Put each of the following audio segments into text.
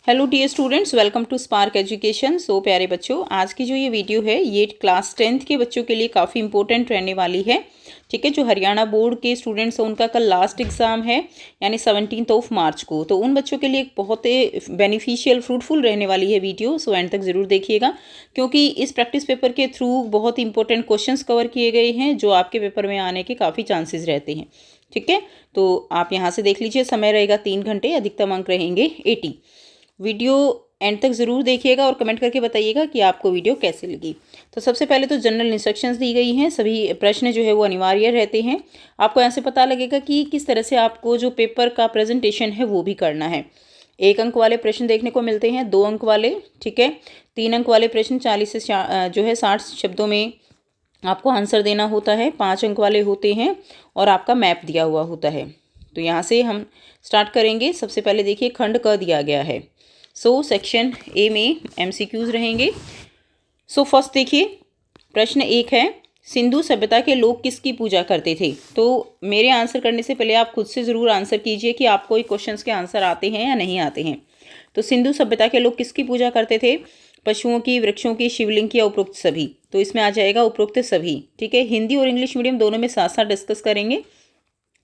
Hello dear students, welcome to Spark Education. So प्यारे बच्चों, आज की जो ये वीडियो है ये क्लास 10th के बच्चों के लिए काफ़ी इंपॉर्टेंट रहने वाली है। ठीक है, जो हरियाणा बोर्ड के स्टूडेंट्स हैं उनका कल लास्ट एग्ज़ाम है, यानी 17 मार्च को। तो उन बच्चों के लिए एक बहुत ही बेनिफिशियल फ्रूटफुल रहने वाली है वीडियो। सो एंड तक ज़रूर देखिएगा, क्योंकि इस प्रैक्टिस पेपर के थ्रू बहुत ही इंपॉर्टेंट क्वेश्चंस कवर किए गए हैं जो आपके पेपर में आने के काफ़ी चांसेस रहते हैं। ठीक है, तो आप यहाँ से देख लीजिए। समय रहेगा 3 घंटे, अधिकतम अंक रहेंगे 80। वीडियो एंड तक ज़रूर देखिएगा और कमेंट करके बताइएगा कि आपको वीडियो कैसी लगी। तो सबसे पहले तो जनरल इंस्ट्रक्शंस दी गई हैं। सभी प्रश्न जो है वो अनिवार्य रहते हैं। आपको ऐसे पता लगेगा कि किस तरह से आपको जो पेपर का प्रेजेंटेशन है वो भी करना है। 1 अंक वाले प्रश्न देखने को मिलते हैं, 2 अंक वाले, ठीक है, 3 अंक वाले प्रश्न 40 से जो है 60 शब्दों में आपको आंसर देना होता है, 5 अंक वाले होते हैं और आपका मैप दिया हुआ होता है। तो यहाँ से हम स्टार्ट करेंगे। सबसे पहले देखिए, खंड क दिया गया है। सेक्शन ए में MCQs रहेंगे। फर्स्ट देखिए, प्रश्न 1 है, सिंधु सभ्यता के लोग किसकी पूजा करते थे? तो मेरे आंसर करने से पहले आप खुद से ज़रूर आंसर कीजिए कि आपको ये क्वेश्चंस के आंसर आते हैं या नहीं आते हैं। तो सिंधु सभ्यता के लोग किसकी पूजा करते थे? पशुओं की, वृक्षों की, शिवलिंग की या उपरोक्त सभी? तो इसमें आ जाएगा उपरोक्त सभी। ठीक है, हिंदी और इंग्लिश मीडियम दोनों में साथ साथ डिस्कस करेंगे।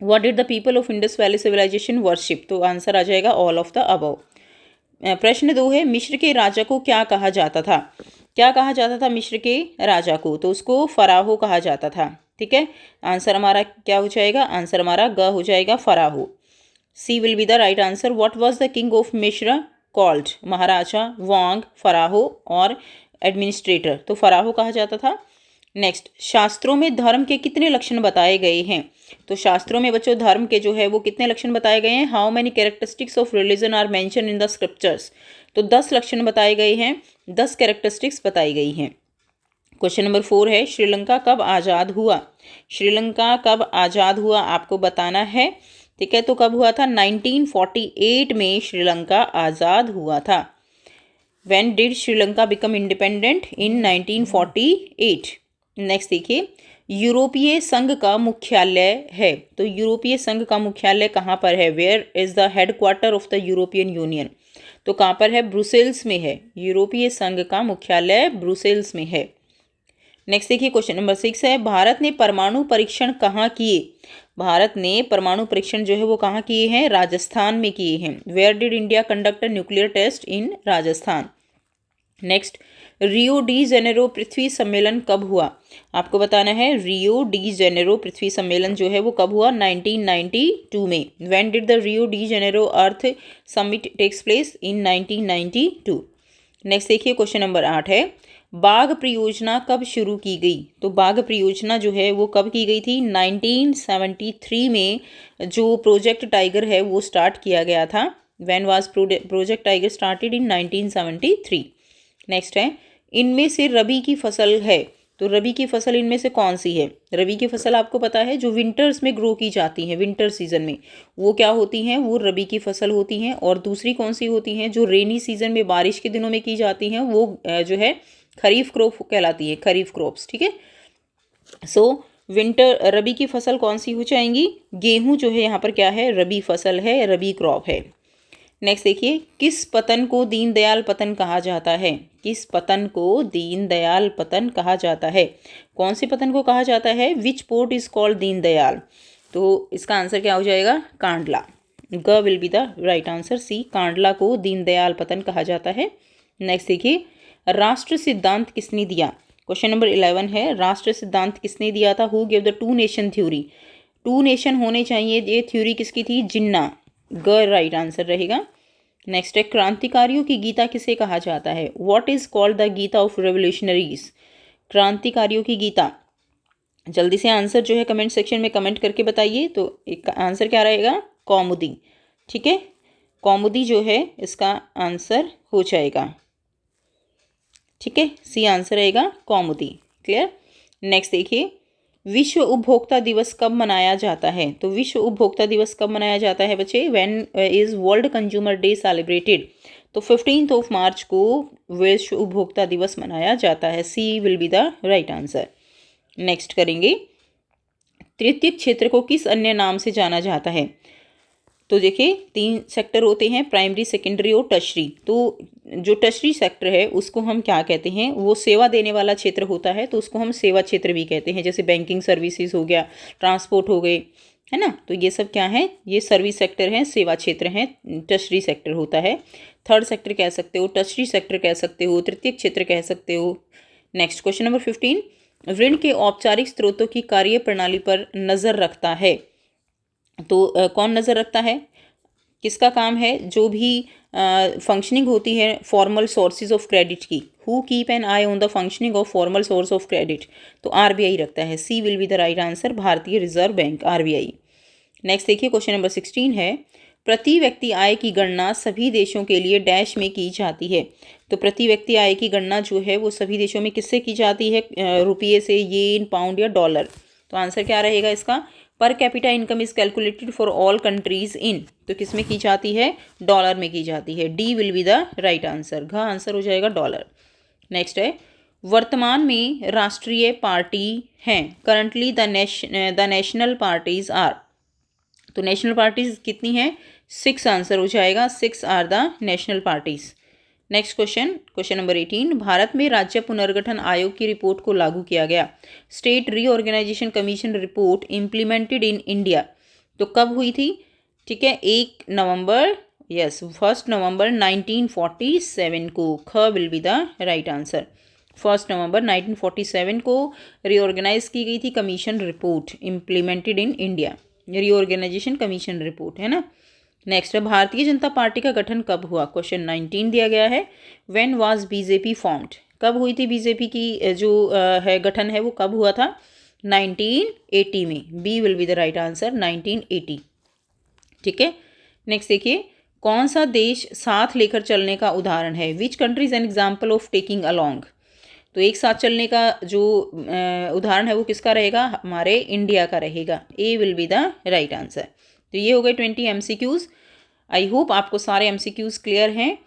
What did the people of Indus valley civilisation worship? तो आंसर आ जाएगा ऑल ऑफ द अबव। प्रश्न 2 है, मिस्र के राजा को क्या कहा जाता था? क्या कहा जाता था मिस्र के राजा को? तो उसको फराहो कहा जाता था। ठीक है, आंसर हमारा क्या हो जाएगा? आंसर हमारा ग हो जाएगा, pharaoh. C will be the right answer. What was the king of मिस्र कॉल्ड? महाराजा, वांग, फराहो और एडमिनिस्ट्रेटर। तो फराहो कहा जाता था। नेक्स्ट, शास्त्रों में धर्म के कितने लक्षण बताए गए हैं? तो शास्त्रों में बच्चों धर्म के जो है वो कितने लक्षण बताए गए हैं? How many characteristics of religion are mention in the scriptures? तो 10 लक्षण बताए गए हैं, 10 कैरेक्टरिस्टिक्स बताई गई हैं। क्वेश्चन नंबर 4 है, श्रीलंका कब आज़ाद हुआ? श्रीलंका कब आज़ाद हुआ आपको बताना है। ठीक है, तो कब हुआ था? 1948 में श्रीलंका आज़ाद हुआ था। When did Sri Lanka become independent? In 1948। Next देखिए, यूरोपीय संघ का मुख्यालय है। तो यूरोपीय संघ का मुख्यालय कहाँ पर है? Where is the headquarter of the European Union? तो कहाँ पर है? ब्रुसेल्स में है। यूरोपीय संघ का मुख्यालय ब्रुसेल्स में है। नेक्स्ट देखिए, क्वेश्चन नंबर 6 है, भारत ने परमाणु परीक्षण कहाँ किए? भारत ने परमाणु परीक्षण जो है वो कहाँ किए हैं? राजस्थान में किए हैं। Where did India conduct a nuclear test? In Rajasthan. Next, Rio de Janeiro पृथ्वी सम्मेलन कब हुआ? आपको बताना है, रियो डी जेनेरो पृथ्वी सम्मेलन जो है वो कब हुआ? 1992 में। When did the Rio de Janeiro earth summit takes place? In 1992। Next देखिए, क्वेश्चन नंबर 8 है, बाघ परियोजना कब शुरू की गई? तो बाघ परियोजना जो है वो कब की गई थी? 1973 में जो प्रोजेक्ट टाइगर है वो स्टार्ट किया गया था। When was project tiger started? In 1973। Next है, इनमें से रबी की फसल है। तो रबी की फसल इनमें से कौन सी है? रबी की फसल आपको पता है जो विंटर्स में ग्रो की जाती हैं, विंटर सीजन में, वो क्या होती हैं? वो रबी की फसल होती हैं। और दूसरी कौन सी होती हैं? जो रेनी सीजन में, बारिश के दिनों में की जाती हैं, वो जो है खरीफ क्रॉप कहलाती है, खरीफ क्रॉप्स। ठीक है, विंटर रबी की फसल कौन सी हो जाएंगी? गेहूं जो है यहाँ पर क्या है? रबी फसल है, रबी क्रॉप है। नेक्स्ट देखिए, किस पतन को दीनदयाल पतन कहा जाता है? किस पतन को दीनदयाल पतन कहा जाता है? कौन से पतन को कहा जाता है? Which port is called Deendayal? तो इसका आंसर क्या हो जाएगा? कांडला। ग will be the right answer, C, Kandla को दीनदयाल पतन कहा जाता है। नेक्स्ट देखिए, राष्ट्र सिद्धांत किसने दिया? क्वेश्चन नंबर 11 है, राष्ट्र सिद्धांत किसने दिया था? Who give the two nation theory? Two nation होने चाहिए, ये थ्योरी किसकी थी? जिन्ना। ग राइट आंसर रहेगा। नेक्स्ट है, क्रांतिकारियों की गीता किसे कहा जाता है? What is called the Gita of revolutionaries? क्रांतिकारियों की गीता। जल्दी से आंसर जो है कमेंट सेक्शन में कमेंट करके बताइए। तो एक आंसर क्या रहेगा? कौमुदी। ठीक है, कौमुदी जो है इसका आंसर हो जाएगा। ठीक है, सी आंसर रहेगा, कौमुदी। क्लियर। नेक्स्ट देखिए, विश्व उपभोक्ता दिवस कब मनाया जाता है? तो विश्व उपभोक्ता दिवस कब मनाया जाता है बच्चे? When is world consumer day celebrated? तो 15 मार्च को विश्व उपभोक्ता दिवस मनाया जाता है। C will be the right answer. Next करेंगे, तृतीयक क्षेत्र को किस अन्य नाम से जाना जाता है? तो देखिए 3 सेक्टर होते हैं, प्राइमरी, सेकेंडरी और टर्शरी। तो जो टर्शरी सेक्टर है उसको हम क्या कहते हैं, वो सेवा देने वाला क्षेत्र होता है, तो उसको हम सेवा क्षेत्र भी कहते हैं। जैसे बैंकिंग सर्विसेज हो गया, ट्रांसपोर्ट हो गए, है ना, तो ये सब क्या है, ये सर्विस सेक्टर हैं, सेवा क्षेत्र हैं, टर्शरी सेक्टर होता है। थर्ड सेक्टर कह सकते हो, टर्शरी सेक्टर कह सकते हो, तृतीय क्षेत्र कह सकते हो। नेक्स्ट क्वेश्चन नंबर 15, ऋण के औपचारिक स्रोतों की कार्य प्रणाली पर नज़र रखता है। तो कौन नज़र रखता है, किसका काम है, जो भी फंक्शनिंग होती है फॉर्मल सोर्सेज ऑफ क्रेडिट की, who keep an eye on the functioning of formal source of credit, तो आरबीआई रखता है। C will be the right answer, Bharatiya reserve bank, RBI. Next देखिए क्वेश्चन नंबर 16 है, प्रति व्यक्ति आय की गणना सभी देशों के लिए डैश में की जाती है। तो प्रति व्यक्ति आय की गणना जो है वो सभी देशों में किससे की जाती है, रुपये से, येन, पाउंड या डॉलर। तो आंसर क्या रहेगा इसका, per capita income is calculated for all countries in, तो किस में की जाती है, डॉलर में की जाती है। D will be the right answer, घ आंसर हो जाएगा डॉलर। नेक्स्ट है, वर्तमान में राष्ट्रीय पार्टी हैं, currently the national parties are. तो नेशनल पार्टीज कितनी हैं, 6 आंसर हो जाएगा, 6 are the national parties. Next question number 18, Bharat में राज्य पुनर्गठन आयोग की रिपोर्ट को लागू किया गया। State reorganisation commission report implemented in India, तो कब हुई थी, ठीक है, 1 नवंबर, यस 1 नवंबर 1947 को। ख will be the right answer, 1 नवंबर 1947 को रीऑर्गेनाइज की गई थी commission report, implemented in India, reorganisation commission report, है ना। नेक्स्ट है, भारतीय जनता पार्टी का गठन कब हुआ, क्वेश्चन 19 दिया गया है। व्हेन वाज बीजेपी फॉर्म्ड, कब हुई थी बीजेपी की जो है गठन है वो कब हुआ था, 1980 में। B will be the right answer, 1980, ठीक है। नेक्स्ट देखिए, कौन सा देश साथ लेकर चलने का उदाहरण है, which country is an example of taking along. तो एक साथ चलने का जो उदाहरण है वो किसका रहेगा, हमारे इंडिया का रहेगा। A will be the right answer. तो ये हो गए 20 MCQs। आई होप आपको सारे MCQs क्लियर हैं,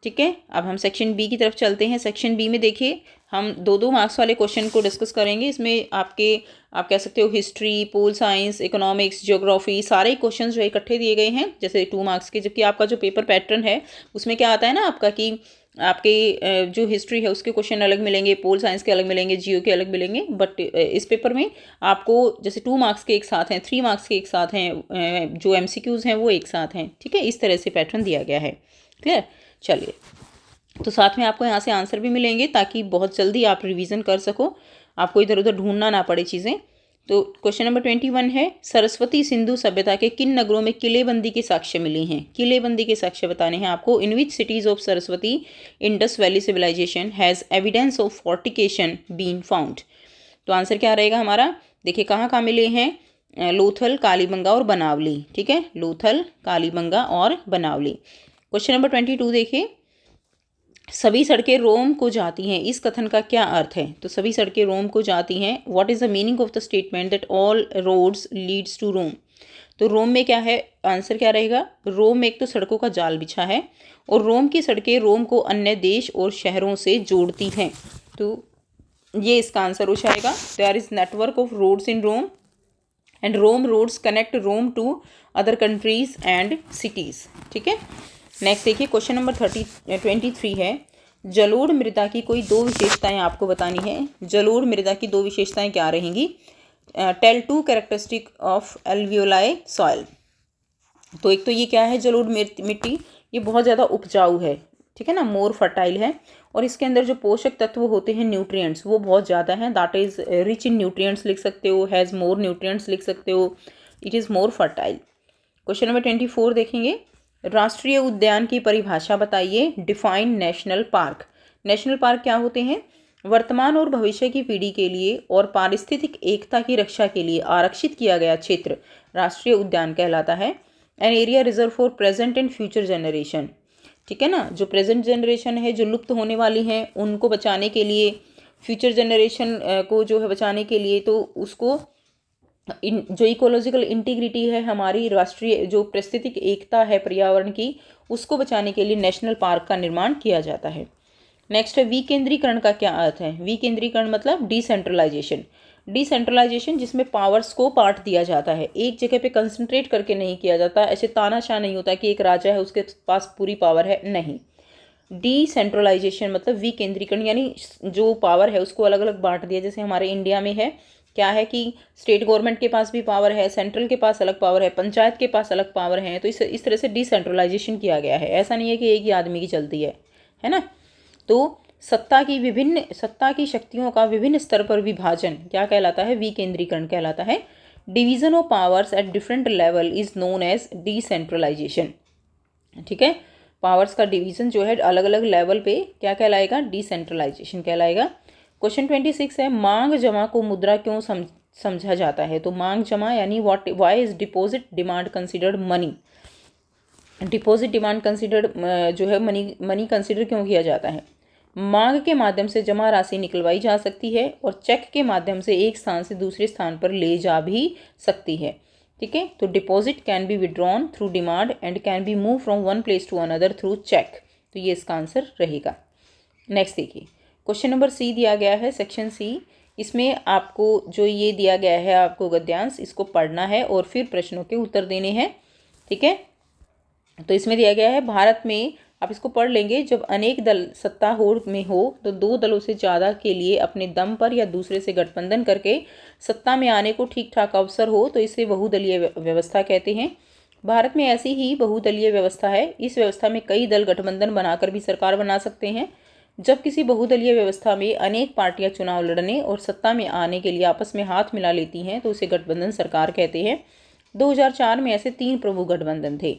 ठीक है। अब हम सेक्शन बी की तरफ चलते हैं। सेक्शन बी में देखिए हम 2-2 मार्क्स वाले क्वेश्चन को डिस्कस करेंगे। इसमें आप कह सकते हो history, pol science, economics, geography, सारे क्वेश्चन जो है इकट्ठे दिए गए हैं जैसे 2 मार्क्स के। जबकि आपका जो पेपर पैटर्न है उसमें क्या आता है ना आपका कि आपके जो हिस्ट्री है उसके क्वेश्चन अलग मिलेंगे, पोल साइंस के अलग मिलेंगे, जियो के अलग मिलेंगे। बट इस पेपर में आपको जैसे 2 मार्क्स के एक साथ हैं, 3 मार्क्स के एक साथ हैं, जो MCQs हैं वो एक साथ हैं, ठीक है। इस तरह से पैटर्न दिया गया है, क्लियर। चलिए, तो साथ में आपको यहाँ से आंसर भी मिलेंगे ताकि बहुत जल्दी आप रिवीजन कर सको, आपको इधर उधर ढूंढना ना पड़े चीज़ें। तो क्वेश्चन नंबर 21 है, सरस्वती सिंधु सभ्यता के किन नगरों में किलेबंदी के साक्ष्य मिले हैं। किलेबंदी के साक्ष्य बताने हैं आपको। In which cities of Saraswati Indus valley civilisation has evidence of fortification been found. तो आंसर क्या रहेगा हमारा, देखिए कहाँ कहाँ मिले हैं, लोथल, कालीबंगा और बनावली, ठीक है, लोथल, कालीबंगा और बनावली। क्वेश्चन नंबर 22 देखिए, सभी सड़कें रोम को जाती हैं, इस कथन का क्या अर्थ है। तो सभी सड़कें रोम को जाती हैं, what is the meaning of the statement that all roads leads to Rome. तो रोम में क्या है, आंसर क्या रहेगा, रोम में एक तो सड़कों का जाल बिछा है और रोम की सड़कें रोम को अन्य देश और शहरों से जोड़ती हैं। तो ये इसका आंसर हो जाएगा। There is network of roads in Rome and Rome roads connect Rome to other countries and cities, ठीक है। नेक्स्ट देखिए क्वेश्चन नंबर 23 है, जलोढ़ मृदा की कोई 2 विशेषताएं आपको बतानी है। जलोढ़ मृदा की 2 विशेषताएं क्या रहेंगी, tell 2 characteristic of alluvial soil. तो एक तो ये क्या है, जलोढ़ मिट्टी ये बहुत ज़्यादा उपजाऊ है, ठीक है ना, मोर फर्टाइल है, और इसके अंदर जो पोषक तत्व होते हैं न्यूट्रिएंट्स वो बहुत ज़्यादा हैं, that is rich in nutrients लिख सकते हो, हैज़ मोर न्यूट्रिएंट्स लिख सकते हो, it is more fertile. Question number 24 देखेंगे, राष्ट्रीय उद्यान की परिभाषा बताइए, define national park. National park क्या होते हैं, वर्तमान और भविष्य की पीढ़ी के लिए और पारिस्थितिक एकता की रक्षा के लिए आरक्षित किया गया क्षेत्र राष्ट्रीय उद्यान कहलाता है। An area reserve for present and future generation, ठीक है ना, जो प्रेजेंट जनरेशन है जो लुप्त होने वाली हैं उनको बचाने के लिए, फ्यूचर जनरेशन को जो है बचाने के लिए, तो उसको जो इकोलॉजिकल इंटीग्रिटी है हमारी, राष्ट्रीय जो पारिस्थितिक एकता है पर्यावरण की, उसको बचाने के लिए नेशनल पार्क का निर्माण किया जाता है। नेक्स्ट है, विकेंद्रीकरण का क्या अर्थ है। विकेंद्रीकरण मतलब डिसेंट्रलाइजेशन। डिसेंट्रलाइजेशन जिसमें पावर्स को बांट दिया जाता है, एक जगह पे कंसंट्रेट करके नहीं किया जाता, ऐसे तानाशाह नहीं होता कि एक राजा है उसके पास पूरी पावर है, नहीं। डिसेंट्रलाइजेशन मतलब विकेंद्रीकरण, यानी जो पावर है उसको अलग अलग बांट दिया। जैसे हमारे इंडिया में है क्या है कि स्टेट गवर्नमेंट के पास भी पावर है, सेंट्रल के पास अलग पावर है, पंचायत के पास अलग पावर है, तो इस तरह से डिसेंट्रलाइजेशन किया गया है। ऐसा नहीं है कि एक ही आदमी की चलती है ना। तो सत्ता की शक्तियों का विभिन्न स्तर पर विभाजन क्या कहलाता है? विकेंद्रीकरण कहलाता है। Division of powers at different level is known as decentralisation. ठीक है, पावर्स का डिवीजन जो है अलग अलग लेवल पे क्या कहलाएगा? डिसेंट्रलाइजेशन कहलाएगा। क्वेश्चन 26 है, मांग जमा को मुद्रा क्यों समझा जाता है? तो मांग जमा यानी why is deposit demand considered money? Deposit demand considered जो है मनी कंसिडर क्यों किया जाता है? मांग के माध्यम से जमा राशि निकलवाई जा सकती है और चेक के माध्यम से एक स्थान से दूसरे स्थान पर ले जा भी सकती है। ठीक है, तो deposit can be withdrawn through demand and can be move from one place to another through cheque. तो ये इसका आंसर रहेगा। नेक्स्ट देखिए, क्वेश्चन नंबर सी दिया गया है, सेक्शन सी। इसमें आपको जो ये दिया गया है आपको गद्यांश, इसको पढ़ना है और फिर प्रश्नों के उत्तर देने हैं। ठीक है, तो इसमें दिया गया है, भारत में आप इसको पढ़ लेंगे, जब अनेक दल सत्ता में हो तो दो दलों से ज़्यादा के लिए अपने दम पर या दूसरे से गठबंधन करके सत्ता में आने को ठीक ठाक अवसर हो तो इसे बहुदलीय व्यवस्था कहते हैं। भारत में ऐसी ही बहुदलीय व्यवस्था है। इस व्यवस्था में कई दल गठबंधन बनाकर भी सरकार बना सकते हैं। जब किसी बहुदलीय व्यवस्था में अनेक पार्टियां चुनाव लड़ने और सत्ता में आने के लिए आपस में हाथ मिला लेती हैं तो उसे गठबंधन सरकार कहते हैं। 2004 में ऐसे 3 प्रमुख गठबंधन थे।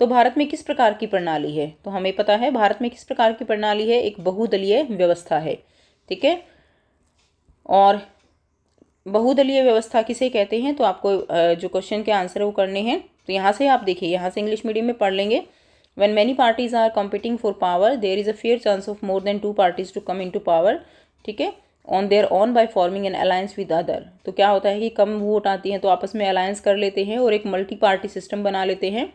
तो भारत में किस प्रकार की प्रणाली है? तो हमें पता है भारत में किस प्रकार की प्रणाली है, एक बहुदलीय व्यवस्था है। ठीक है, और बहुदलीय व्यवस्था किसे कहते हैं? तो आपको जो क्वेश्चन के आंसर है वो करने हैं। तो यहाँ से आप देखिए, यहाँ से इंग्लिश मीडियम में पढ़ लेंगे। When many parties are competing for power there is a fair chance of more than 2 parties to come into power. ठीक है, on there on by forming an alliance with other. तो क्या होता है कि कम वोट आती हैं तो आपस में अलायंस कर लेते हैं और एक मल्टी पार्टी सिस्टम बना लेते हैं।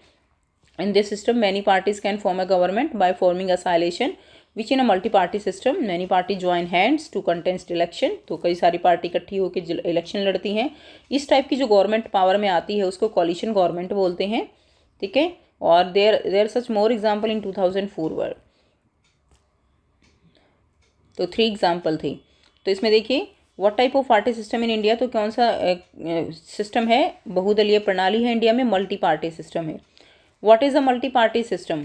In this system, many parties can form a government by forming assimilation, which in a multi-party system, many parties join hands to contest election. तो कई सारी पार्टी इकट्ठी होकर इलेक्शन लड़ती हैं। इस टाइप की जो गवर्नमेंट पावर में आती है उसको कॉलिशन गवर्नमेंट बोलते हैं। ठीक है, और there such more example in 2004 word. तो 3 एग्जाम्पल थे। तो इसमें देखिए, what type of party system in India, तो कौन सा सिस्टम है? बहुदलीय प्रणाली है इंडिया में, मल्टी पार्टी सिस्टम है। What is a multi party system?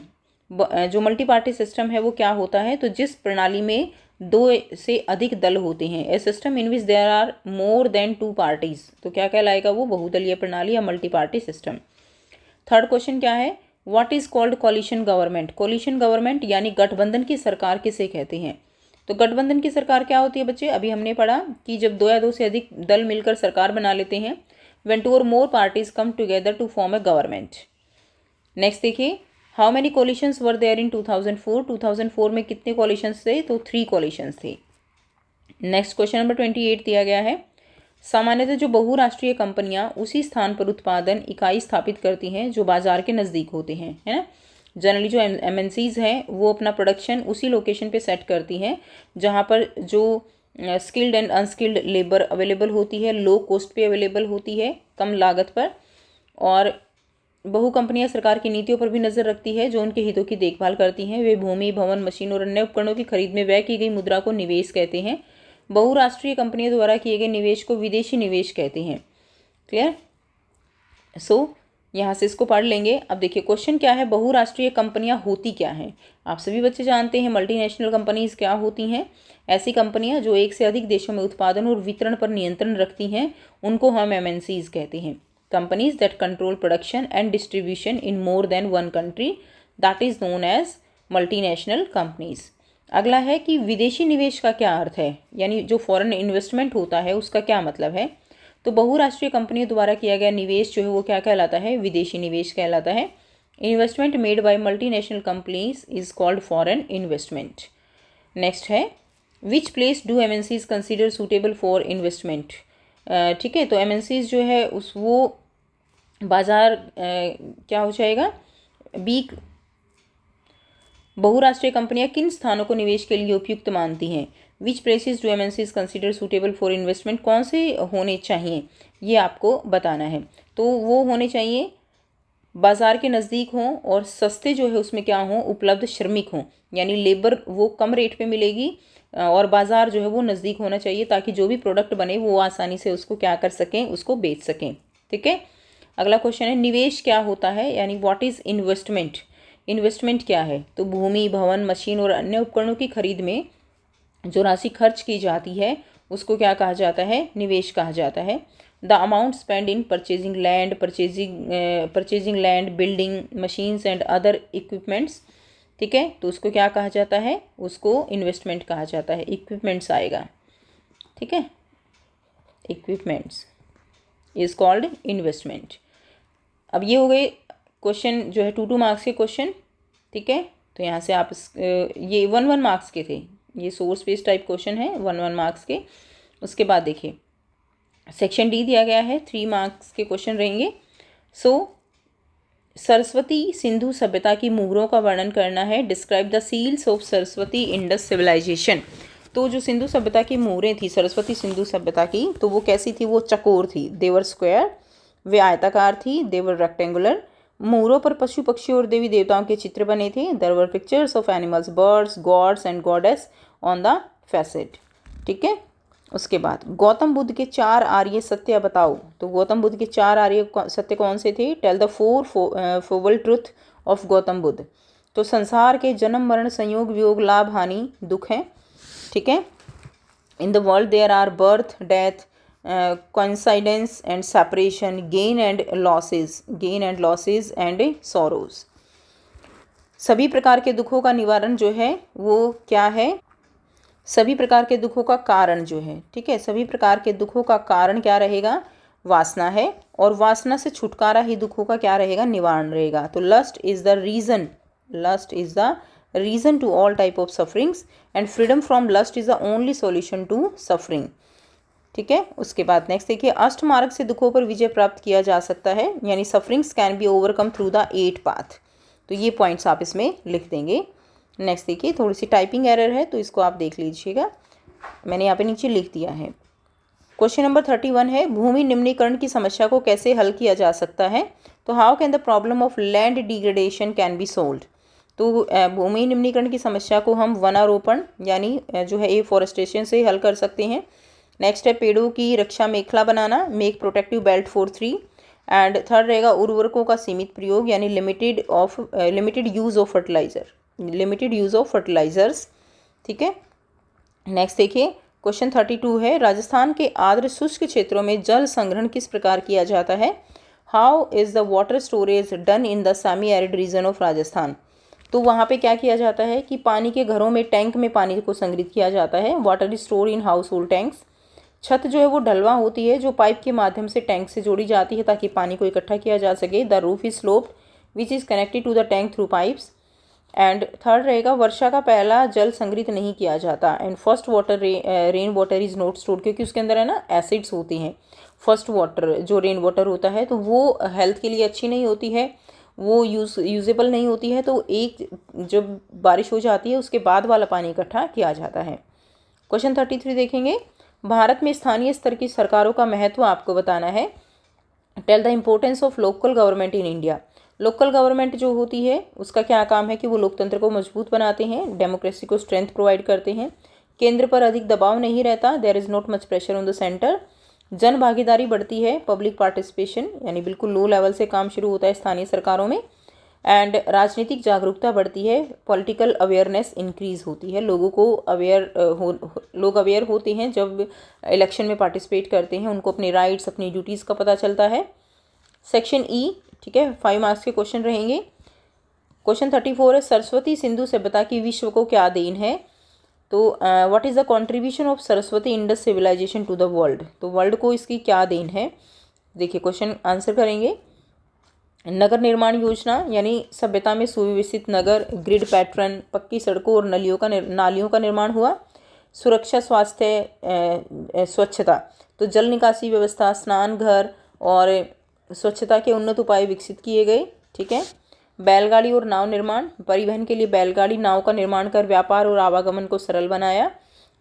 जो मल्टी पार्टी सिस्टम है वो क्या होता है? तो जिस प्रणाली में 2 से अधिक दल होते हैं, a system in which there are more than 2 parties, तो क्या कहलाएगा? वो बहुदलीय प्रणाली या multi party system. Third question क्या है? What is called coalition government? Coalition government यानी गठबंधन की सरकार किसे कहते हैं? तो गठबंधन की सरकार क्या होती है बच्चे? अभी हमने पढ़ा कि जब 2 या 2 से अधिक दल मिलकर सरकार बना लेते हैं। व्हेन 2 और more parties come together to form a government. Next देखिए, how many coalitions were there in 2004? 2004 में कितने कोलिशंस थे? तो 3 कोलिशंस थे। नेक्स्ट क्वेश्चन नंबर 28 दिया गया है, सामान्यतः जो बहुराष्ट्रीय कंपनियां उसी स्थान पर उत्पादन इकाई स्थापित करती हैं जो बाजार के नज़दीक होते हैं, है ना। जनरली जो MNCs हैं वो अपना प्रोडक्शन उसी लोकेशन पे सेट करती हैं जहाँ पर जो skilled and unskilled labour available होती है, लो कॉस्ट पे अवेलेबल होती है, कम लागत पर। और बहु कंपनियां सरकार की नीतियों पर भी नज़र रखती है जो उनके हितों की देखभाल करती हैं। वे भूमि, भवन, मशीन और अन्य उपकरणों की खरीद में व्यय की गई मुद्रा को निवेश कहते हैं। बहुराष्ट्रीय कंपनियों द्वारा किए गए निवेश को विदेशी निवेश कहते हैं। क्लियर? सो यहाँ से इसको पढ़ लेंगे। अब देखिए क्वेश्चन क्या है, बहुराष्ट्रीय कंपनियां होती क्या हैं? आप सभी बच्चे जानते हैं मल्टीनेशनल कंपनीज क्या होती हैं। ऐसी कंपनियां जो एक से अधिक देशों में उत्पादन और वितरण पर नियंत्रण रखती हैं उनको हम MNCs कहते हैं। Companies that control production and distribution in more than one country, that is known as multinational companies. अगला है कि विदेशी निवेश का क्या अर्थ है, यानी जो फॉरेन इन्वेस्टमेंट होता है उसका क्या मतलब है। तो बहुराष्ट्रीय कंपनियों द्वारा किया गया निवेश जो है वो क्या कहलाता है? विदेशी निवेश कहलाता है। Investment made by multinational companies is called foreign investment. Next है, which place do MNCs consider suitable for investment? ठीक है, तो MNCs जो है उस वो बाजार क्या हो जाएगा? बहुराष्ट्रीय कंपनियां किन स्थानों को निवेश के लिए उपयुक्त मानती हैं? Which places do MNCs consider suitable for investment, कौन से होने चाहिए ये आपको बताना है। तो वो होने चाहिए बाज़ार के नज़दीक हों और सस्ते जो है उसमें क्या हों, उपलब्ध श्रमिक हों, यानी लेबर वो कम रेट पे मिलेगी और बाज़ार जो है वो नज़दीक होना चाहिए ताकि जो भी प्रोडक्ट बने वो आसानी से उसको क्या कर सकें, उसको बेच सकें। ठीक है, अगला क्वेश्चन है निवेश क्या होता है, यानी व्हाट इज़ इन्वेस्टमेंट। इन्वेस्टमेंट क्या है, तो भूमि, भवन, मशीन और अन्य उपकरणों की खरीद में जो राशि खर्च की जाती है उसको क्या कहा जाता है, निवेश कहा जाता है। The amount spend in purchasing land, building, machines and other equipments. ठीक है, तो उसको क्या कहा जाता है, उसको इन्वेस्टमेंट कहा जाता है। इक्विपमेंट्स आएगा, ठीक है, इक्विपमेंट्स इज कॉल्ड इन्वेस्टमेंट। अब ये हो गए क्वेश्चन जो है 2 मार्क्स के क्वेश्चन। ठीक है, तो यहाँ से आप ये 1 मार्क्स के थे, ये सोर्स बेस्ड टाइप क्वेश्चन है 1 मार्क्स के। उसके बाद देखिए सेक्शन डी दिया गया है, 3 मार्क्स के क्वेश्चन रहेंगे। सरस्वती सिंधु सभ्यता की मुहरों का वर्णन करना है। Describe the seals of Saraswati Indus civilization. तो जो सिंधु सभ्यता की मुहरें थी, सरस्वती सिंधु सभ्यता की, तो वो कैसी थी, वो चकोर थी, देवर स्क्वायर, वे आयताकार थी, देवर रेक्टेंगुलर। मुहरों पर पशु पक्षी और देवी देवताओं के चित्र बने थे। There were pictures of animals, birds, gods and goddess on the facet. ठीक है, उसके बाद गौतम बुद्ध के 4 आर्य सत्य बताओ। तो गौतम बुद्ध के 4 आर्य सत्य कौन से थे, tell the 4 noble truth of Gautam Buddha. तो संसार के जन्म मरण संयोग वियोग लाभ हानि दुख हैं। ठीक है, in the world there are birth death coincidence and separation, gain and losses and sorrows। सभी प्रकार के दुखों का निवारण जो है वो क्या है, सभी प्रकार के दुखों का कारण जो है, ठीक है, सभी प्रकार के दुखों का कारण क्या रहेगा, वासना है, और वासना से छुटकारा ही दुखों का क्या रहेगा, निवारण रहेगा। तो lust is the reason to all type of sufferings and freedom from lust is the only solution to suffering. ठीक है, उसके बाद नेक्स्ट देखिए अष्ट मार्ग से दुखों पर विजय प्राप्त किया जा सकता है, यानी sufferings can be overcome through the 8 path. तो ये पॉइंट्स आप इसमें लिख देंगे। नेक्स्ट देखिए थोड़ी सी टाइपिंग एरर है तो इसको आप देख लीजिएगा, मैंने यहाँ पे नीचे लिख दिया है। क्वेश्चन नंबर 31 है भूमि निम्नीकरण की समस्या को कैसे हल किया जा सकता है। तो how can the problem of land degradation can be solved. तो भूमि निम्नीकरण की समस्या को हम वनारोपण यानी जो है एफॉरेस्टेशन से हल कर सकते हैं। नेक्स्ट है पेड़ों की रक्षा मेखला बनाना, make protective belt for tree. And third रहेगा उर्वरकों का सीमित प्रयोग यानी लिमिटेड यूज़ ऑफ फर्टिलाइजर्स। ठीक है, नेक्स्ट देखिए क्वेश्चन 32 है राजस्थान के आर्द्र शुष्क क्षेत्रों में जल संग्रहण किस प्रकार किया जाता है। How is the water storage done in the semi arid region of Rajasthan. तो वहाँ पे क्या किया जाता है कि पानी के घरों में टैंक में पानी को संग्रहित किया जाता है। Water is store in house hold tanks. छत जो है वो ढलवा होती है जो पाइप के माध्यम से टैंक से जोड़ी जाती है ताकि पानी को इकट्ठा किया जा सके। The roof is sloped which is connected to the tank through pipes. And third रहेगा वर्षा का पहला जल संग्रहित नहीं किया जाता। And first water rain water is not stored क्योंकि उसके अंदर है ना एसिड्स होती हैं। फर्स्ट वाटर जो रेन वाटर होता है तो वो हेल्थ के लिए अच्छी नहीं होती है, वो यूजेबल नहीं होती है। तो एक जब बारिश हो जाती है उसके बाद वाला पानी इकट्ठा किया जाता है। क्वेश्चन 33 देखेंगे भारत में स्थानीय स्तर की सरकारों का महत्व आपको बताना है। Tell the importance of local government in India. Local government जो होती है उसका क्या काम है कि वो लोकतंत्र को मजबूत बनाते हैं, डेमोक्रेसी को स्ट्रेंथ प्रोवाइड करते हैं, केंद्र पर अधिक दबाव नहीं रहता, there is not much pressure on the centre, जन भागीदारी बढ़ती है, पब्लिक पार्टिसिपेशन यानी बिल्कुल लो लेवल से काम शुरू होता है स्थानीय सरकारों में, एंड राजनीतिक जागरूकता बढ़ती है, पॉलिटिकल अवेयरनेस इंक्रीज होती है, लोगों को लोग अवेयर होते हैं जब इलेक्शन में पार्टिसिपेट करते हैं, उनको अपने राइट्स अपनी ड्यूटीज़ का पता चलता है। सेक्शन ई, ठीक है, 5 मार्क्स के क्वेश्चन रहेंगे। क्वेश्चन 34 है सरस्वती सिंधु सभ्यता की विश्व को क्या देन है। तो what is the contribution of Saraswati Indus civilization to the world. तो वर्ल्ड को इसकी क्या देन है। देखिए क्वेश्चन आंसर करेंगे। नगर निर्माण योजना यानी सभ्यता में सुव्यवस्थित नगर, ग्रिड पैटर्न, पक्की सड़कों और नालियों का निर्माण हुआ। सुरक्षा, स्वास्थ्य, स्वच्छता, तो जल निकासी व्यवस्था, स्नान घर और स्वच्छता के उन्नत उपाय विकसित किए गए। ठीक है, बैलगाड़ी और नाव निर्माण, परिवहन के लिए बैलगाड़ी नाव का निर्माण कर व्यापार और आवागमन को सरल बनाया।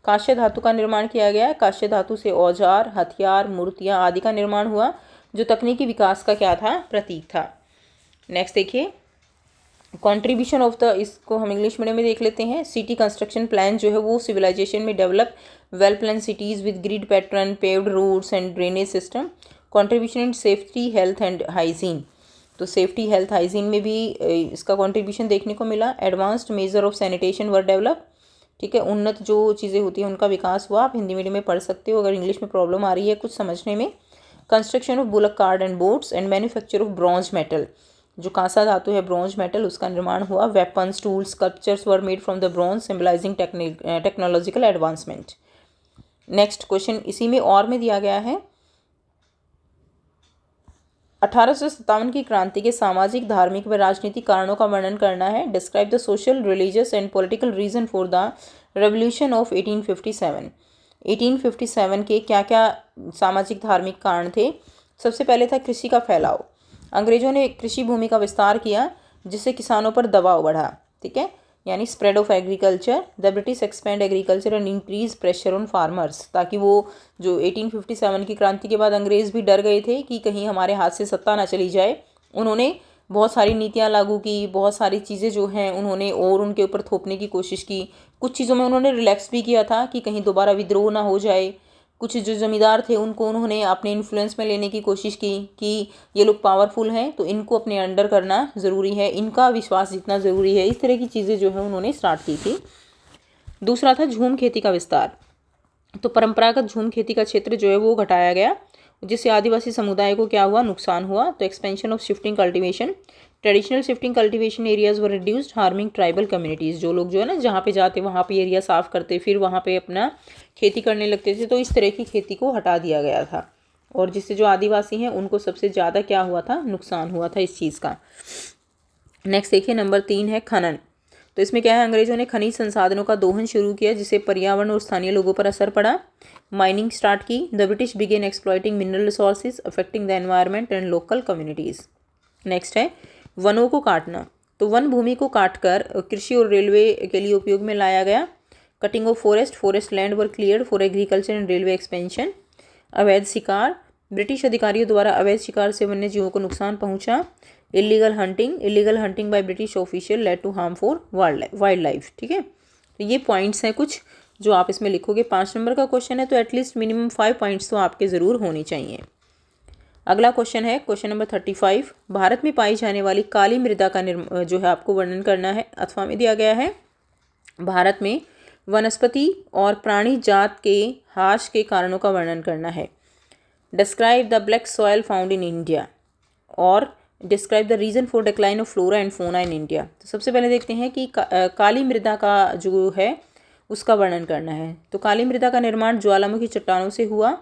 कांस्य धातु का निर्माण किया गया है। कांस्य धातु से औजार, हथियार, मूर्तियाँ आदि का निर्माण हुआ, जो तकनीकी विकास का क्या था, प्रतीक था। नेक्स्ट देखिए, कंट्रीब्यूशन ऑफ द, इसको हम इंग्लिश मीडियम में देख लेते हैं। सिटी कंस्ट्रक्शन प्लान जो है वो सिविलाइजेशन में develop well plan cities with grid pattern, paved roads and drainage system. Contribution in safety, health and hygiene, तो सेफ्टी, हेल्थ, हाइजीन में भी इसका कंट्रीब्यूशन देखने को मिला। Advanced measure of sanitation were develop, ठीक है, उन्नत जो चीज़ें होती हैं उनका विकास हुआ। आप हिंदी मीडियम में पढ़ सकते हो अगर इंग्लिश में प्रॉब्लम आ रही है कुछ समझने में। Construction of bullock card and boats and manufacture of bronze metal, जो कांसा धातु है ब्रॉन्ज मेटल, उसका निर्माण हुआ। Weapons, tools, sculptures were made from the bronze symbolising technological advancement. Next question इसी में और में दिया गया है, 1857 की क्रांति के सामाजिक, धार्मिक व राजनीतिक कारणों का वर्णन करना है। Describe the social, religious and political reason for the revolution of 1857। 1857 के क्या क्या सामाजिक धार्मिक कारण थे। सबसे पहले था कृषि का फैलाव। अंग्रेजों ने कृषि भूमि का विस्तार किया जिससे किसानों पर दबाव बढ़ा, ठीक है, यानी spread of agriculture. The British expand agriculture and increase pressure on farmers, ताकि वो जो 1857 की क्रांति के बाद अंग्रेज भी डर गए थे कि कहीं हमारे हाथ से सत्ता ना चली जाए। उन्होंने बहुत सारी नीतियाँ लागू की, बहुत सारी चीज़ें जो हैं उन्होंने और उनके ऊपर थोपने की कोशिश की। कुछ चीज़ों में उन्होंने रिलैक्स भी किया था कि कहीं दोबारा विद्रोह ना हो जाए। कुछ जो जमींदार थे उनको उन्होंने अपने इन्फ्लुएंस में लेने की कोशिश की कि ये लोग पावरफुल हैं तो इनको अपने अंडर करना ज़रूरी है, इनका विश्वास जीतना ज़रूरी है। इस तरह की चीज़ें जो है उन्होंने स्टार्ट की थी। दूसरा था झूम खेती का विस्तार। तो परंपरागत झूम खेती का क्षेत्र जो है वो घटाया गया, जिससे आदिवासी समुदाय को क्या हुआ, नुकसान हुआ। तो expansion of shifting cultivation, traditional shifting cultivation areas were reduced harming tribal communities. जो लोग जो है ना जहाँ पे जाते वहाँ पे एरिया साफ़ करते, फिर वहाँ पे अपना खेती करने लगते थे, तो इस तरह की खेती को हटा दिया गया था, और जिससे जो आदिवासी हैं उनको सबसे ज़्यादा क्या हुआ था, नुकसान हुआ था इस चीज़ का। नेक्स्ट देखिए, नंबर 3 है खनन। तो इसमें क्या है, अंग्रेजों ने खनिज संसाधनों का दोहन शुरू किया जिससे पर्यावरण और स्थानीय लोगों पर असर पड़ा। माइनिंग स्टार्ट की। The British began exploiting mineral resources affecting the environment and local communities. Next है वनों को काटना। तो वन भूमि को काटकर कृषि और रेलवे के लिए उपयोग में लाया गया। Cutting of forest, forest land were cleared for agriculture and railway expansion. अवैध शिकार, ब्रिटिश अधिकारियों द्वारा अवैध शिकार से वन्य जीवों को नुकसान पहुंचा। Illegal hunting by British official led to harm for wildlife, ठीक है। तो ये पॉइंट्स हैं कुछ जो आप इसमें लिखोगे। 5 नंबर का क्वेश्चन है तो एटलीस्ट मिनिमम 5 पॉइंट्स तो आपके ज़रूर होने चाहिए। अगला क्वेश्चन है क्वेश्चन नंबर 35। भारत में पाई जाने वाली काली मृदा का जो है आपको वर्णन करना है। अथवा में दिया गया है, भारत में वनस्पति और प्राणी जात के ह्रास के कारणों का वर्णन करना है। Describe the black soil found in India, और describe the reason for decline of flora and fauna in India. तो सबसे पहले देखते हैं कि काली मृदा का जो है उसका वर्णन करना है। तो काली मृदा का निर्माण ज्वालामुखी चट्टानों से हुआ,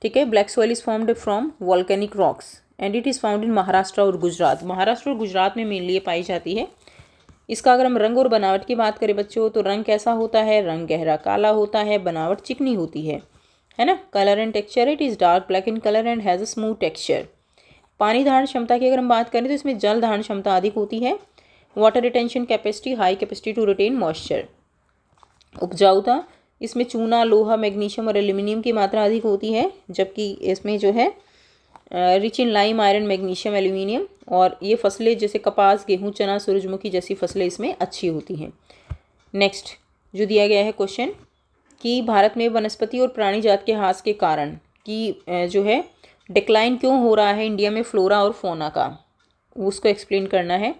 ठीक है। Black soil is formed from volcanic rocks and it is found in Maharashtra और गुजरात। महाराष्ट्र और गुजरात में मेनली पाई जाती है। इसका अगर हम रंग और बनावट की बात करें बच्चों, तो रंग कैसा होता है, रंग गहरा काला होता है, बनावट चिकनी होती है ना। Colour and texture, it is dark black in colour and has a smooth texture. पानी धारण क्षमता की अगर हम बात करें तो इसमें जल धारण क्षमता अधिक होती है। Water retention capacity, high capacity to retain moisture. उपजाऊता, इसमें चूना, लोहा, मैग्नीशियम और एल्यूमिनियम की मात्रा अधिक होती है, जबकि इसमें जो है rich in lime, iron, magnesium, aluminium. और ये फसलें जैसे कपास, गेहूँ, चना, सूरजमुखी जैसी फसलें इसमें अच्छी होती हैं। नेक्स्ट जो दिया गया है क्वेश्चन कि भारत में वनस्पति और प्राणी जात के ह्रास के कारण कि जो है डिक्लाइन क्यों हो रहा है इंडिया में फ्लोरा और फोना का, उसको एक्सप्लेन करना है।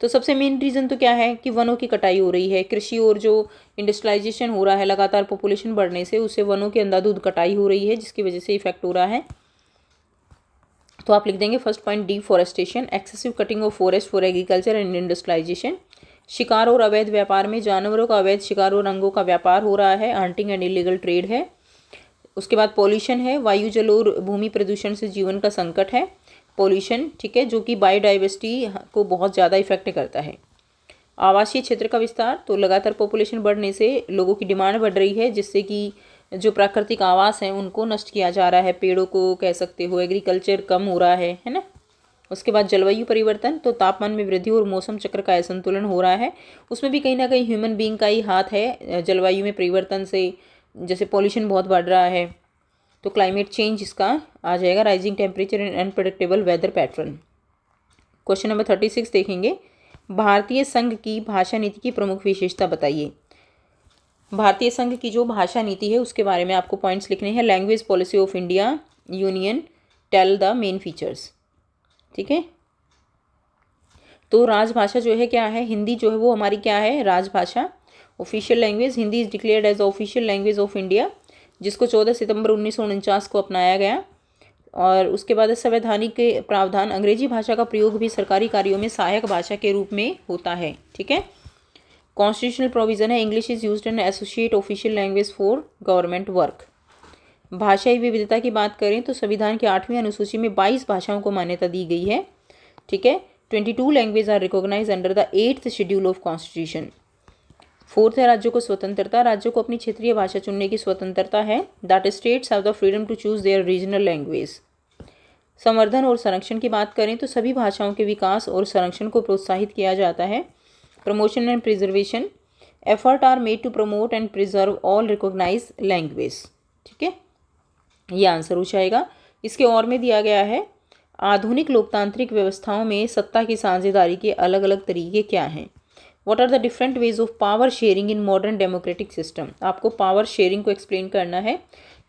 तो सबसे मेन रीज़न तो क्या है कि वनों की कटाई हो रही है। कृषि और जो इंडस्ट्रियलाइजेशन हो रहा है लगातार पॉपुलेशन बढ़ने से, उससे वनों की अंधाधुंध कटाई हो रही है जिसकी वजह से इफेक्ट हो रहा है। तो आप लिख देंगे first point deforestation, excessive cutting of forest for agriculture and industrialization. शिकार और अवैध व्यापार में जानवरों का अवैध शिकार और अंगों का व्यापार हो रहा है, हंटिंग एंड इलीगल ट्रेड है। उसके बाद पॉल्यूशन है, वायु, जल और भूमि प्रदूषण से जीवन का संकट है पॉल्यूशन, ठीक है, जो कि बायोडाइवर्सिटी को बहुत ज़्यादा इफेक्ट करता है। आवासीय क्षेत्र का विस्तार, तो लगातार पॉपुलेशन बढ़ने से लोगों की डिमांड बढ़ रही है जिससे कि जो प्राकृतिक आवास हैं उनको नष्ट किया जा रहा है, पेड़ों को कह सकते हो, एग्रीकल्चर कम हो रहा है ना। उसके बाद जलवायु परिवर्तन, तो तापमान में वृद्धि और मौसम चक्र का असंतुलन हो रहा है। उसमें भी कहीं ना कहीं ह्यूमन बीइंग का ही हाथ है जलवायु में परिवर्तन से, जैसे पॉल्यूशन बहुत बढ़ रहा है तो क्लाइमेट चेंज इसका आ जाएगा, rising temperature and unpredictable weather pattern. Question number 36 देखेंगे, भारतीय संघ की भाषा नीति की प्रमुख विशेषता बताइए। भारतीय संघ की जो भाषा नीति है उसके बारे में आपको पॉइंट्स लिखने हैं। Language policy of India union, tell the main features. ठीक है, तो राजभाषा जो है क्या है, हिंदी जो है वो हमारी क्या है, राजभाषा, official language. Hindi is declared as official language of India, जिसको 14 सितंबर 1949 को अपनाया गया। और उसके बाद संवैधानिक के प्रावधान, अंग्रेजी भाषा का प्रयोग भी सरकारी कार्यों में सहायक भाषा के रूप में होता है। ठीक है, कॉन्स्टिट्यूशनल प्रोविजन है, English is used an associate official language for government work. भाषाई विविधता की बात करें तो संविधान की 8वीं अनुसूची में 22 भाषाओं को मान्यता दी गई है। ठीक है, 22 language are recognize under the 8th schedule of constitution. 4th है राज्यों को स्वतंत्रता, राज्यों को अपनी क्षेत्रीय भाषा चुनने की स्वतंत्रता है। That states have the freedom to choose their regional language. संवर्धन और संरक्षण की बात करें तो सभी भाषाओं के विकास और संरक्षण को प्रोत्साहित किया जाता है। Promotion and preservation, effort are made to promote and preserve all recognize language. ठीक है, ये आंसर हो जाएगा। इसके और में दिया गया है, आधुनिक लोकतांत्रिक व्यवस्थाओं में सत्ता की साझेदारी के अलग अलग तरीके क्या हैं। What are the different ways of power sharing in modern democratic system. आपको पावर शेयरिंग को एक्सप्लेन करना है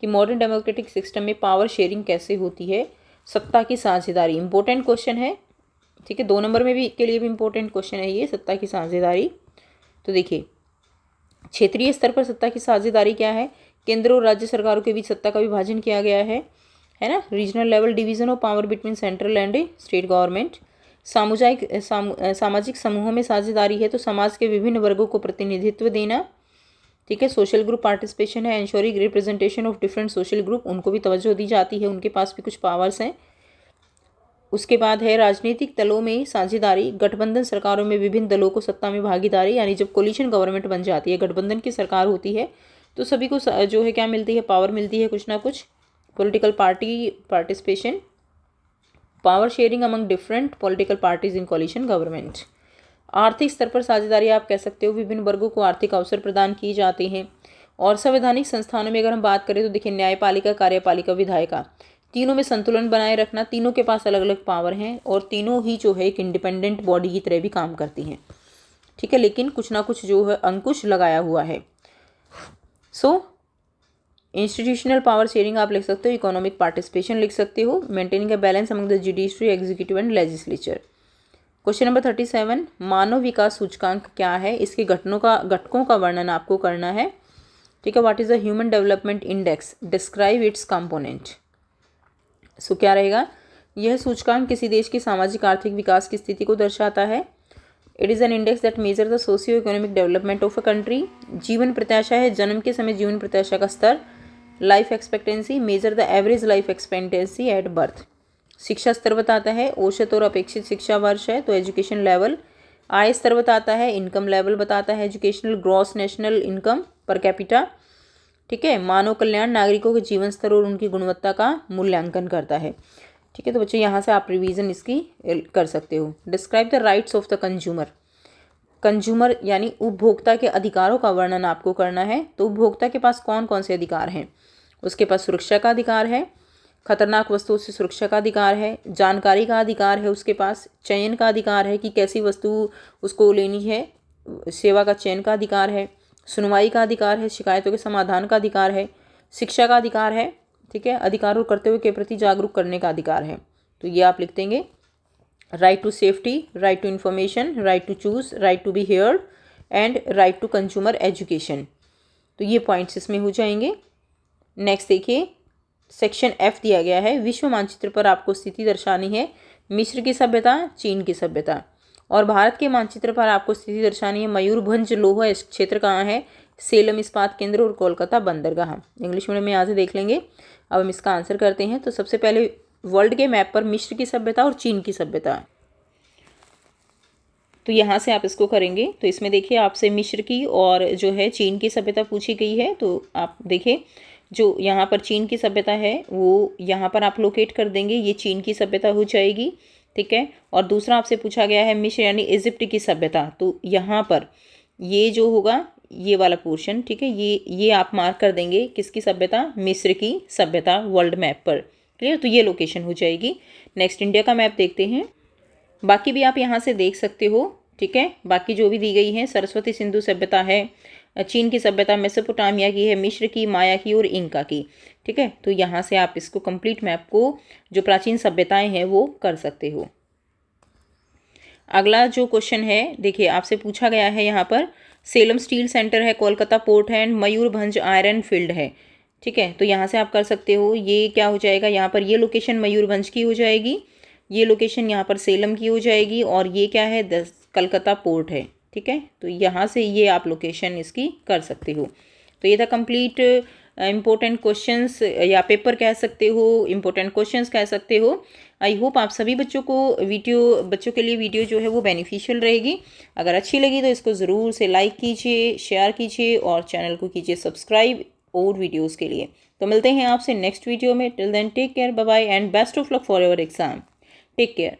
कि मॉडर्न डेमोक्रेटिक सिस्टम में पावर शेयरिंग कैसे होती है। सत्ता की साझेदारी इंपॉर्टेंट क्वेश्चन है। ठीक है, 2 नंबर में भी के लिए भी इंपॉर्टेंट क्वेश्चन है ये, सत्ता की साझेदारी। तो देखिए, क्षेत्रीय स्तर पर सत्ता की साझेदारी क्या है, केंद्र और राज्य सरकारों के बीच सत्ता का विभाजन किया गया है ना। Regional level division of power between central and state government. सामाजिक समूहों में साझेदारी है तो समाज के विभिन्न वर्गों को प्रतिनिधित्व देना। ठीक है, सोशल ग्रुप पार्टिसिपेशन है, ensuring representation of different social group, उनको भी तवज्जो दी जाती है, उनके पास भी कुछ पावर्स हैं। उसके बाद है राजनीतिक दलों में साझेदारी, गठबंधन सरकारों में विभिन्न दलों को सत्ता में भागीदारी, यानी जब कोलिशन गवर्नमेंट बन जाती है, गठबंधन की सरकार होती है तो सभी को जो है क्या मिलती है, पावर मिलती है कुछ ना कुछ। Political party participation, power sharing among different political parties in coalition government. आर्थिक स्तर पर साझेदारी आप कह सकते हो, विभिन्न वर्गों को आर्थिक अवसर प्रदान किए जाते हैं। और संवैधानिक संस्थानों में अगर हम बात करें तो देखिए, न्यायपालिका, कार्यपालिका, विधायिका, तीनों में संतुलन बनाए रखना, तीनों के पास अलग अलग पावर हैं और तीनों ही जो है एक इंडिपेंडेंट बॉडी की तरह भी काम करती हैं। ठीक है, लेकिन कुछ ना कुछ जो है अंकुश लगाया हुआ है। इंस्टीट्यूशनल पावर शेयरिंग आप लिख सकते हो, इकोनॉमिक पार्टिसिपेशन लिख सकते हो, maintaining a balance among the judiciary, executive and legislature. Question number 37, मानव विकास सूचकांक क्या है, इसके घटकों का वर्णन आपको करना है। ठीक है, what is the human development index, describe its component. So क्या रहेगा, यह सूचकांक किसी देश की सामाजिक आर्थिक विकास की स्थिति को दर्शाता है। It is an index that measure the socio economic development of a country. जीवन प्रत्याशा है, जन्म के समय जीवन प्रत्याशा का स्तर। Life expectancy, measure the average life expectancy at birth. शिक्षा स्तर बताता है, औसत और अपेक्षित शिक्षा वर्ष है तो एजुकेशन लेवल। आय स्तर बताता है, इनकम लेवल बताता है, educational gross national income per capita. ठीक है, मानव कल्याण, नागरिकों के जीवन स्तर और उनकी गुणवत्ता का मूल्यांकन करता है। ठीक है, तो बच्चों यहाँ से आप रिवीजन इसकी कर सकते हो। Describe the rights of the consumer. Consumer यानी उपभोक्ता के अधिकारों का वर्णन आपको करना है। तो उपभोक्ता के पास कौन कौन से अधिकार हैं, उसके पास सुरक्षा का अधिकार है, खतरनाक वस्तुओं से सुरक्षा का अधिकार है, जानकारी का अधिकार है, उसके पास चयन का अधिकार है कि कैसी वस्तु उसको लेनी है, सेवा का चयन का अधिकार है, सुनवाई का अधिकार है, शिकायतों के समाधान का अधिकार है, शिक्षा का अधिकार है। ठीक है, अधिकार और कर्तव्य के प्रति जागरूक करने का अधिकार है। तो ये आप लिख देंगे। Right to safety, right to information, right to choose, right to be heard and right to consumer education. तो ये पॉइंट्स इसमें हो जाएंगे। नेक्स्ट देखिए, सेक्शन F दिया गया है, विश्व मानचित्र पर आपको स्थिति दर्शानी है। मिस्र की सभ्यता, चीन की सभ्यता। और भारत के मानचित्र पर आपको स्थिति दर्शानी है, मयूरभंज लौह क्षेत्र कहाँ है, सेलम इस्पात केंद्र और कोलकाता बंदरगाह। इंग्लिश मीडियम में यहाँ से देख लेंगे। अब हम इसका आंसर करते हैं। तो सबसे पहले वर्ल्ड के मैप पर मिस्र की सभ्यता और चीन की सभ्यता, तो यहाँ से आप इसको करेंगे। तो इसमें देखिए आपसे मिस्र की और जो है चीन की सभ्यता पूछी गई है। तो आप देखिए जो यहाँ पर चीन की सभ्यता है वो यहाँ पर आप लोकेट कर देंगे, ये चीन की सभ्यता हो जाएगी। ठीक है, और दूसरा आपसे पूछा गया है मिस्र यानी इजिप्ट की सभ्यता, तो यहाँ पर ये जो होगा ये वाला पोर्शन, ठीक है, ये आप मार्क कर देंगे किसकी सभ्यता, मिस्र की सभ्यता वर्ल्ड मैप पर। क्लियर, तो ये लोकेशन हो जाएगी। नेक्स्ट इंडिया का मैप देखते हैं। बाकी भी आप यहाँ से देख सकते हो, ठीक है, बाकी जो भी दी गई है, सरस्वती सिंधु सभ्यता है, चीन की सभ्यता, मेसोपोटामिया की है, मिस्र की, माया की और इंका की, ठीक है। तो यहाँ से आप इसको कंप्लीट मैप को जो प्राचीन सभ्यताएं हैं वो कर सकते हो। अगला जो क्वेश्चन है, देखिए आपसे पूछा गया है यहाँ पर, सेलम स्टील सेंटर है, कोलकाता पोर्ट है, मयूरभंज आयरन फील्ड है, ठीक है। तो यहाँ से आप कर सकते हो, ये क्या हो जाएगा, यहाँ पर ये लोकेशन मयूरभंज की हो जाएगी, ये लोकेशन यहाँ पर सेलम की हो जाएगी, और ये क्या है, कलकत्ता पोर्ट है, ठीक है। तो यहाँ से ये आप लोकेशन इसकी कर सकते हो। तो ये था कंप्लीट इम्पोर्टेंट क्वेश्चंस, या पेपर कह सकते हो, इम्पोर्टेंट क्वेश्चंस कह सकते हो। आई होप आप सभी बच्चों के लिए वीडियो जो है वो बेनिफिशियल रहेगी। अगर अच्छी लगी तो इसको ज़रूर से लाइक कीजिए, शेयर कीजिए और चैनल को कीजिए सब्सक्राइब और वीडियोज़ के लिए। तो मिलते हैं आपसे नेक्स्ट वीडियो में। Till then take care, bye bye and best of luck for your exam. Take care.